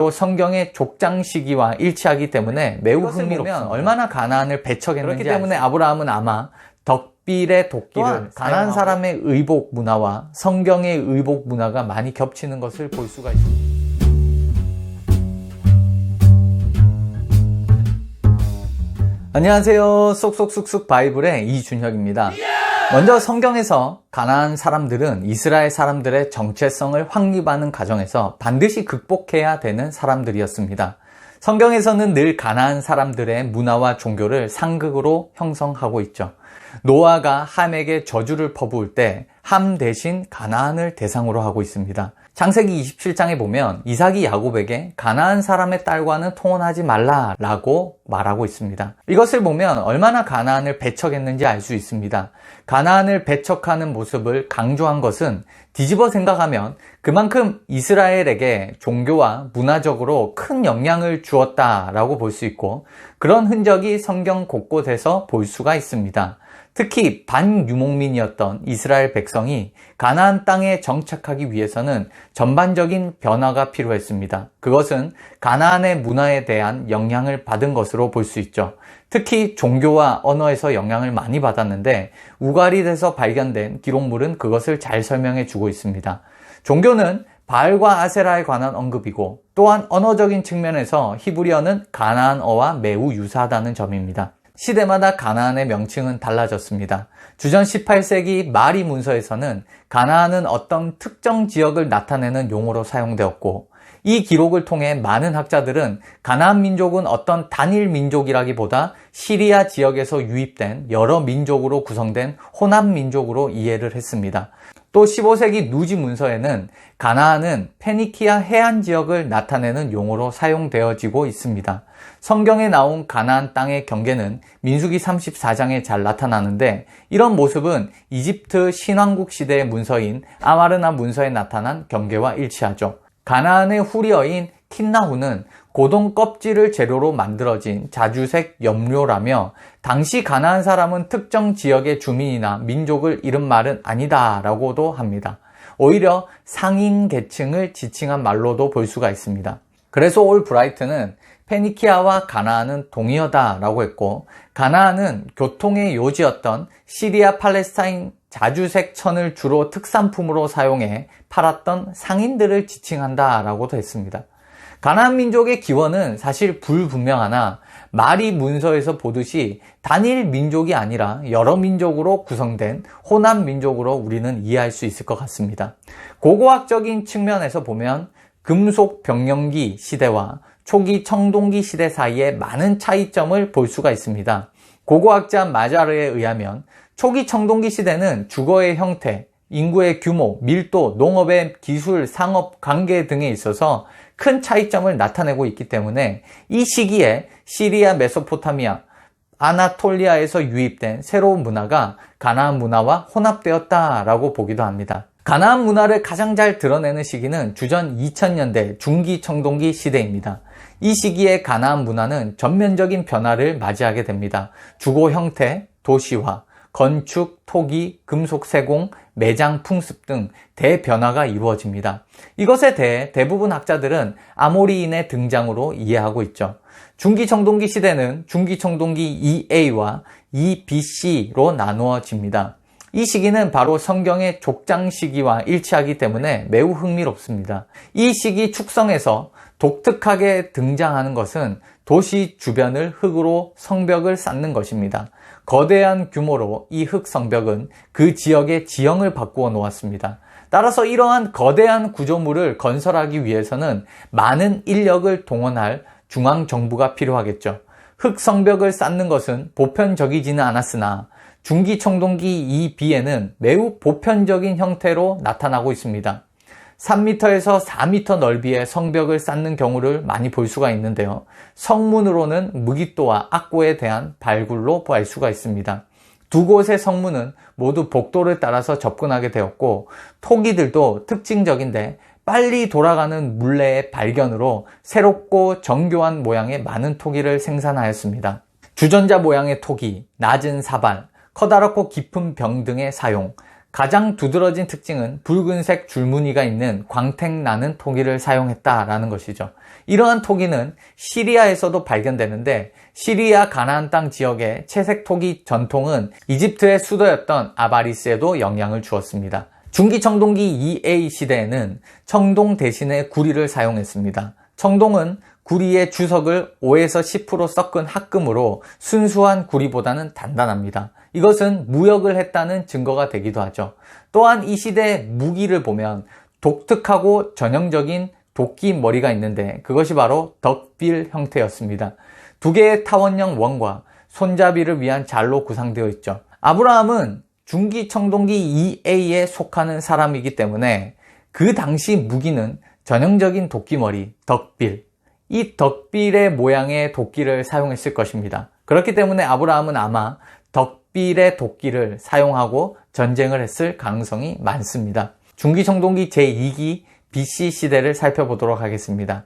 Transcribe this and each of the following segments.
또 성경의 족장 시기와 일치하기 때문에 매우 흥미롭습니다. 얼마나 가나안을 배척했는지. 그렇기 때문에 아브라함은 아마 덕빌의 도끼를 가나안 사람의 의복 문화와 성경의 의복 문화가 많이 겹치는 것을 볼 수가 있습니다. 안녕하세요. 쏙쏙쑥쑥 바이블의 이준혁입니다. 먼저 성경에서 가나안 사람들은 이스라엘 사람들의 정체성을 확립하는 과정에서 반드시 극복해야 되는 사람들이었습니다. 성경에서는 늘 가나안 사람들의 문화와 종교를 상극으로 형성하고 있죠. 노아가 함에게 저주를 퍼부을 때 함 대신 가나안을 대상으로 하고 있습니다. 창세기 27장에 보면 이삭이 야곱에게 가나안 사람의 딸과는 통혼하지 말라라고 말하고 있습니다. 이것을 보면 얼마나 가나안을 배척했는지 알 수 있습니다. 가나안을 배척하는 모습을 강조한 것은 뒤집어 생각하면 그만큼 이스라엘에게 종교와 문화적으로 큰 영향을 주었다라고 볼 수 있고, 그런 흔적이 성경 곳곳에서 볼 수가 있습니다. 특히 반유목민이었던 이스라엘 백성이 가나안 땅에 정착하기 위해서는 전반적인 변화가 필요했습니다. 그것은 가나안의 문화에 대한 영향을 받은 것으로 볼 수 있죠. 특히 종교와 언어에서 영향을 많이 받았는데 우가릿에서 발견된 기록물은 그것을 잘 설명해 주고 있습니다. 종교는 바알과 아세라에 관한 언급이고, 또한 언어적인 측면에서 히브리어는 가나안어와 매우 유사하다는 점입니다. 시대마다 가나안의 명칭은 달라졌습니다. 주전 18세기 마리 문서에서는 가나안은 어떤 특정 지역을 나타내는 용어로 사용되었고, 이 기록을 통해 많은 학자들은 가나안 민족은 어떤 단일 민족이라기보다 시리아 지역에서 유입된 여러 민족으로 구성된 혼합 민족으로 이해를 했습니다. 또 15세기 누지 문서에는 가나안은 페니키아 해안 지역을 나타내는 용어로 사용되어지고 있습니다. 성경에 나온 가나안 땅의 경계는 민수기 34장에 잘 나타나는데, 이런 모습은 이집트 신왕국 시대의 문서인 아마르나 문서에 나타난 경계와 일치하죠. 가나안의 후리어인 킨나후는 고동 껍질을 재료로 만들어진 자주색 염료라며, 당시 가나안 사람은 특정 지역의 주민이나 민족을 이른 말은 아니다라고도 합니다. 오히려 상인 계층을 지칭한 말로도 볼 수가 있습니다. 그래서 올브라이트는 페니키아와 가나안은 동의어다라고 했고, 가나안은 교통의 요지였던 시리아 팔레스타인 자주색 천을 주로 특산품으로 사용해 팔았던 상인들을 지칭한다라고도 했습니다. 가나안 민족의 기원은 사실 불분명하나 마리 문서에서 보듯이 단일 민족이 아니라 여러 민족으로 구성된 혼합 민족으로 우리는 이해할 수 있을 것 같습니다. 고고학적인 측면에서 보면 금속 병영기 시대와 초기 청동기 시대 사이에 많은 차이점을 볼 수가 있습니다. 고고학자 마자르에 의하면 초기 청동기 시대는 주거의 형태, 인구의 규모, 밀도, 농업의 기술, 상업, 관계 등에 있어서 큰 차이점을 나타내고 있기 때문에 이 시기에 시리아, 메소포타미아, 아나톨리아에서 유입된 새로운 문화가 가나안 문화와 혼합되었다라고 보기도 합니다. 가나안 문화를 가장 잘 드러내는 시기는 주전 2000년대 중기 청동기 시대입니다. 이 시기에 가나안 문화는 전면적인 변화를 맞이하게 됩니다. 주거 형태, 도시화, 건축, 토기, 금속 세공, 매장 풍습 등 대변화가 이루어집니다. 이것에 대해 대부분 학자들은 아모리인의 등장으로 이해하고 있죠. 중기청동기 시대는 중기청동기 2A와 2BC로 나누어집니다. 이 시기는 바로 성경의 족장 시기와 일치하기 때문에 매우 흥미롭습니다. 이 시기 축성에서 독특하게 등장하는 것은 도시 주변을 흙으로 성벽을 쌓는 것입니다. 거대한 규모로 이 흙 성벽은 그 지역의 지형을 바꾸어 놓았습니다. 따라서 이러한 거대한 구조물을 건설하기 위해서는 많은 인력을 동원할 중앙정부가 필요하겠죠. 흙 성벽을 쌓는 것은 보편적이지는 않았으나 중기청동기 2B에는 매우 보편적인 형태로 나타나고 있습니다. 3m에서 4m 넓이의 성벽을 쌓는 경우를 많이 볼 수가 있는데요. 성문으로는 무기또와 악고에 대한 발굴로 알 수가 있습니다. 두 곳의 성문은 모두 복도를 따라서 접근하게 되었고, 토기들도 특징적인데 빨리 돌아가는 물레의 발견으로 새롭고 정교한 모양의 많은 토기를 생산하였습니다. 주전자 모양의 토기, 낮은 사발, 커다랗고 깊은 병 등의 사용, 가장 두드러진 특징은 붉은색 줄무늬가 있는 광택 나는 토기를 사용했다라는 것이죠. 이러한 토기는 시리아에서도 발견되는데 시리아 가나안 땅 지역의 채색 토기 전통은 이집트의 수도였던 아바리스에도 영향을 주었습니다. 중기 청동기 2A 시대에는 청동 대신에 구리를 사용했습니다. 청동은 구리의 주석을 5에서 10% 섞은 합금으로 순수한 구리보다는 단단합니다. 이것은 무역을 했다는 증거가 되기도 하죠. 또한 이 시대의 무기를 보면 독특하고 전형적인 도끼 머리가 있는데 그것이 바로 덕빌 형태였습니다. 두 개의 타원형 원과 손잡이를 위한 잘로 구상되어 있죠. 아브라함은 중기 청동기 2A에 속하는 사람이기 때문에 그 당시 무기는 전형적인 도끼머리, 덕빌, 이 덕빌의 모양의 도끼를 사용했을 것입니다. 그렇기 때문에 아브라함은 아마 덕빌의 도끼를 사용하고 전쟁을 했을 가능성이 많습니다. 중기청동기 제2기 BC 시대를 살펴보도록 하겠습니다.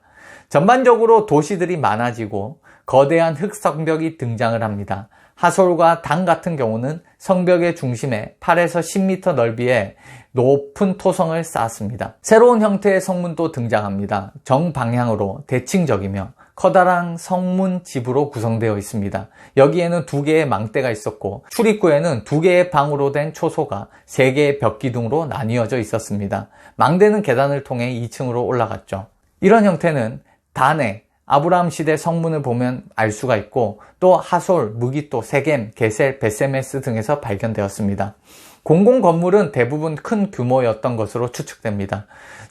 전반적으로 도시들이 많아지고 거대한 흙성벽이 등장을 합니다. 하솔과 단 같은 경우는 성벽의 중심에 8에서 10m 넓이의 높은 토성을 쌓았습니다. 새로운 형태의 성문도 등장합니다. 정방향으로 대칭적이며 커다란 성문 집으로 구성되어 있습니다. 여기에는 2개의 망대가 있었고 출입구에는 2개의 방으로 된 초소가 3개의 벽기둥으로 나뉘어져 있었습니다. 망대는 계단을 통해 2층으로 올라갔죠. 이런 형태는 단에 아브라함 시대 성문을 보면 알 수가 있고 또 하솔, 무기토, 세겜, 게셀, 베세메스 등에서 발견되었습니다. 공공 건물은 대부분 큰 규모였던 것으로 추측됩니다.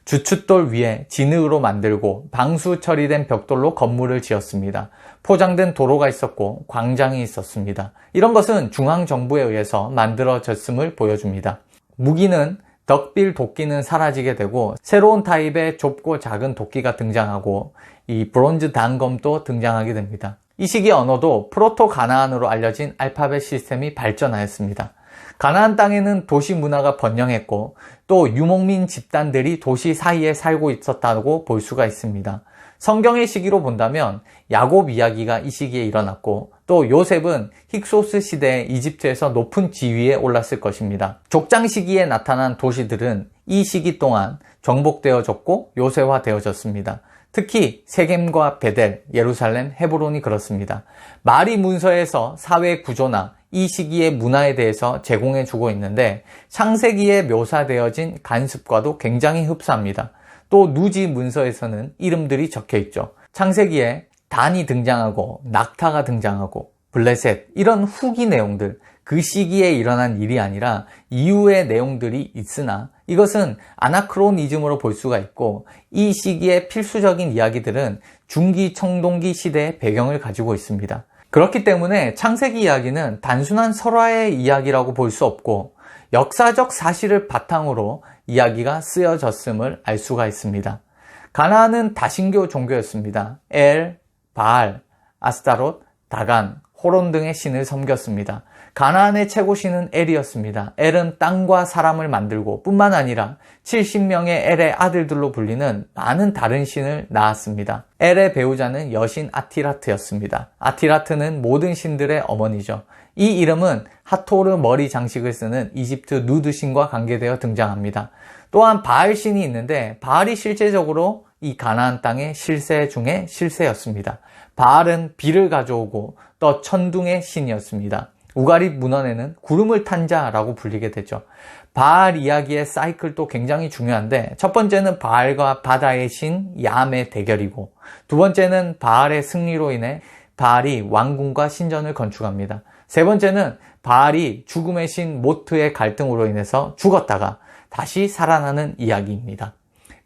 주춧돌 위에 진흙으로 만들고 방수 처리된 벽돌로 건물을 지었습니다. 포장된 도로가 있었고 광장이 있었습니다. 이런 것은 중앙정부에 의해서 만들어졌음을 보여줍니다. 무기는 덕빌 도끼는 사라지게 되고 새로운 타입의 좁고 작은 도끼가 등장하고 이 브론즈 단검도 등장하게 됩니다. 이 시기 언어도 프로토 가나안으로 알려진 알파벳 시스템이 발전하였습니다. 가나안 땅에는 도시 문화가 번영했고 또 유목민 집단들이 도시 사이에 살고 있었다고 볼 수가 있습니다. 성경의 시기로 본다면 야곱 이야기가 이 시기에 일어났고 또 요셉은 힉소스 시대에 이집트에서 높은 지위에 올랐을 것입니다. 족장 시기에 나타난 도시들은 이 시기 동안 정복되어졌고 요새화되어졌습니다. 특히 세겜과 베델, 예루살렘, 헤브론이 그렇습니다. 마리 문서에서 사회 구조나 이 시기의 문화에 대해서 제공해 주고 있는데 창세기에 묘사되어진 간습과도 굉장히 흡사합니다. 또 누지 문서에서는 이름들이 적혀 있죠. 창세기에 단이 등장하고 낙타가 등장하고 블레셋 이런 후기 내용들, 그 시기에 일어난 일이 아니라 이후의 내용들이 있으나 이것은 아나크로니즘으로 볼 수가 있고 이 시기의 필수적인 이야기들은 중기 청동기 시대의 배경을 가지고 있습니다. 그렇기 때문에 창세기 이야기는 단순한 설화의 이야기라고 볼 수 없고 역사적 사실을 바탕으로 이야기가 쓰여졌음을 알 수가 있습니다. 가나안은 다신교 종교였습니다. 엘, 바알, 아스타롯, 다간, 호론 등의 신을 섬겼습니다. 가나안의 최고 신은 엘이었습니다. 엘은 땅과 사람을 만들고 뿐만 아니라 70명의 엘의 아들들로 불리는 많은 다른 신을 낳았습니다. 엘의 배우자는 여신 아티라트였습니다. 아티라트는 모든 신들의 어머니죠. 이 이름은 하토르 머리 장식을 쓰는 이집트 누드 신과 관계되어 등장합니다. 또한 바알 신이 있는데 바알이 실제적으로 이 가나안 땅의 실세 중에 실세였습니다. 바알은 비를 가져오고 또 천둥의 신이었습니다. 우가립 문헌에는 구름을 탄 자라고 불리게 되죠. 바알 이야기의 사이클도 굉장히 중요한데 첫 번째는 바알과 바다의 신 얌의 대결이고 두 번째는 바알의 승리로 인해 바알이 왕궁과 신전을 건축합니다. 세 번째는 바알이 죽음의 신 모트의 갈등으로 인해서 죽었다가 다시 살아나는 이야기입니다.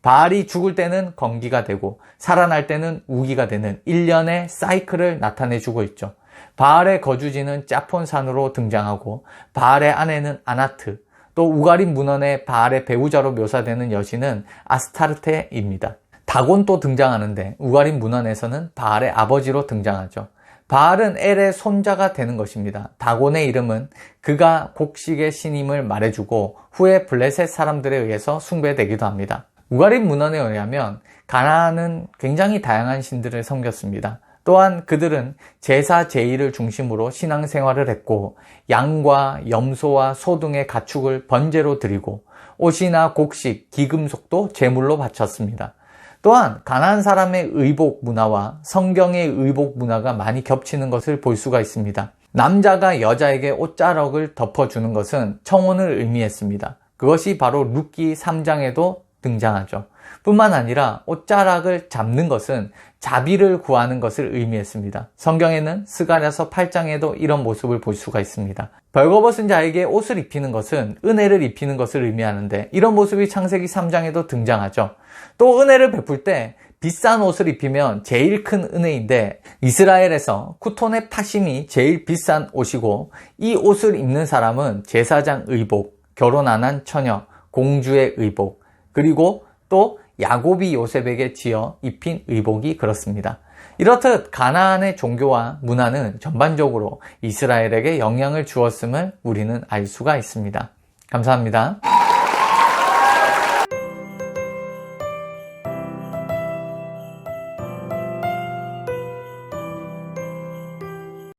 바알이 죽을 때는 건기가 되고 살아날 때는 우기가 되는 일련의 사이클을 나타내주고 있죠. 바알의 거주지는 짜폰산으로 등장하고 바알의 아내는 아나트, 또 우가립 문헌의 바알의 배우자로 묘사되는 여신은 아스타르테입니다. 다곤도 등장하는데 우가립 문헌에서는 바알의 아버지로 등장하죠. 바알은 엘의 손자가 되는 것입니다. 다곤의 이름은 그가 곡식의 신임을 말해주고 후에 블레셋 사람들에 의해서 숭배되기도 합니다. 우가립 문헌에 의하면 가나안은 굉장히 다양한 신들을 섬겼습니다. 또한 그들은 제사 제의를 중심으로 신앙생활을 했고 양과 염소와 소 등의 가축을 번제로 드리고 옷이나 곡식, 기금속도 제물로 바쳤습니다. 또한 가나안 사람의 의복 문화와 성경의 의복 문화가 많이 겹치는 것을 볼 수가 있습니다. 남자가 여자에게 옷자락을 덮어주는 것은 청혼을 의미했습니다. 그것이 바로 룻기 3장에도 등장하죠. 뿐만 아니라 옷자락을 잡는 것은 자비를 구하는 것을 의미했습니다. 성경에는 스가랴서 8장에도 이런 모습을 볼 수가 있습니다. 벌거벗은 자에게 옷을 입히는 것은 은혜를 입히는 것을 의미하는데 이런 모습이 창세기 3장에도 등장하죠. 또 은혜를 베풀 때 비싼 옷을 입히면 제일 큰 은혜인데 이스라엘에서 쿠톤의 파심이 제일 비싼 옷이고 이 옷을 입는 사람은 제사장 의복, 결혼 안 한 처녀, 공주의 의복, 그리고 또 야곱이 요셉에게 지어 입힌 의복이 그렇습니다. 이렇듯 가나안의 종교와 문화는 전반적으로 이스라엘에게 영향을 주었음을 우리는 알 수가 있습니다. 감사합니다.